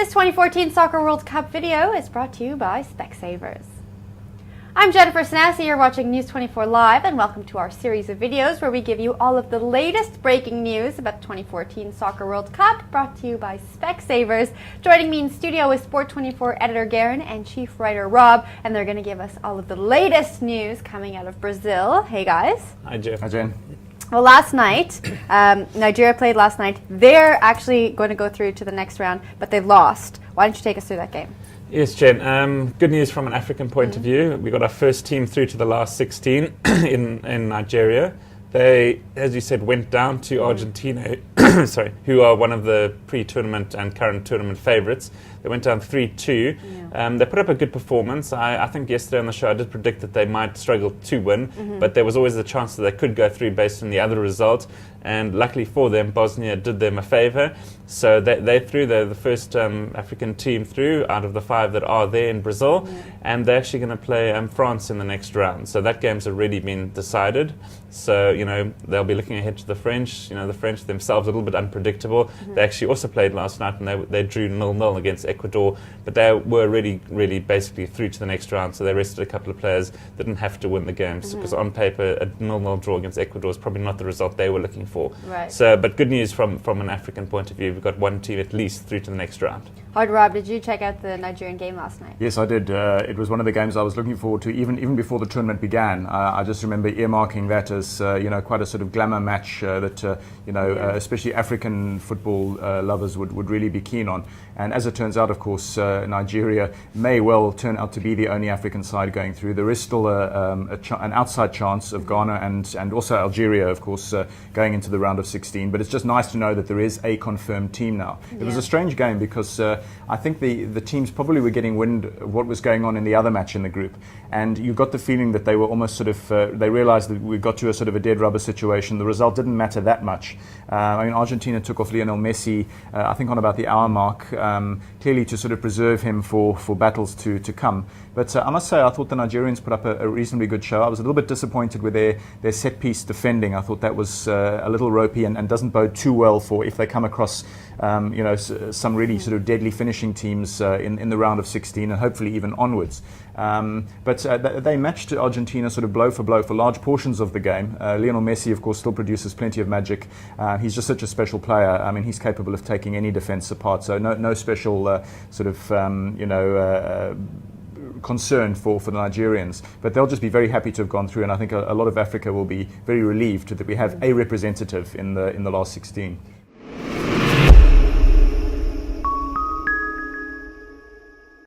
This 2014 Soccer World Cup video is brought to you by Specsavers. I'm Jennifer Sanasi, you're watching News 24 Live, and welcome to our series of videos where we give you all of the latest breaking news about the 2014 Soccer World Cup, brought to you by Specsavers. Joining me in studio is Sport 24 editor Garen and chief writer Rob, and they're going to give us all of the latest news coming out of Brazil. Hey guys. Hi Jeff. Hi Jen. Well, last night, Nigeria played last night. They're actually going to go through to the next round, but they lost. Why don't you take us through that game? Yes, Jen. Good news from an African point of view. We got our first team through to the last 16 in Nigeria. They, as you said, went down to Argentina, sorry, who are one of the pre-tournament and current tournament favourites. They went down 3-2. They put up a good performance. I think yesterday on the show I did predict that they might struggle to win, but there was always the chance that they could go through based on the other result. And luckily for them, Bosnia did them a favour. So they threw the first African team through out of the 5 that are there in Brazil. And they're actually going to play France in the next round. So that game's already been decided. So, they'll be looking ahead to the French. The French themselves are a little bit unpredictable. They actually also played last night and they drew 0-0 against Ecuador. But they were really basically through to the next round. So they rested a couple of players that didn't have to win the games. Because on paper, a 0-0 draw against Ecuador is probably not the result they were looking for. Right. So, but good news from an African point of view. We've got one team at least through to the next round. Rob, did you check out the Nigerian game last night? Yes, I did. It was one of the games I was looking forward to even before the tournament began. I just remember earmarking that as quite a sort of glamour match that especially African football lovers would really be keen on. And as it turns out, of course, Nigeria may well turn out to be the only African side going through. There is still an outside chance of Ghana and also Algeria, of course, going into the round of 16. But it's just nice to know that there is a confirmed team now. It was a strange game because I think the teams probably were getting wind of what was going on in the other match in the group. And you got the feeling that they were almost sort of, they realized that we got to a sort of a dead rubber situation. The result didn't matter that much. Argentina took off Lionel Messi, I think on about the hour mark, clearly to sort of preserve him for battles to come. But I must say, I thought the Nigerians put up a reasonably good show. I was a little bit disappointed with their set-piece defending. I thought that was a little ropey and doesn't bode too well for if they come across some really sort of deadly finishing teams in the round of 16 and hopefully even onwards. But they matched Argentina sort of blow for blow for large portions of the game. Lionel Messi, of course, still produces plenty of magic. He's just such a special player. I mean, he's capable of taking any defence apart. So no special sort of concern for the Nigerians, but they'll just be very happy to have gone through, and I think a lot of Africa will be very relieved that we have a representative in the last 16.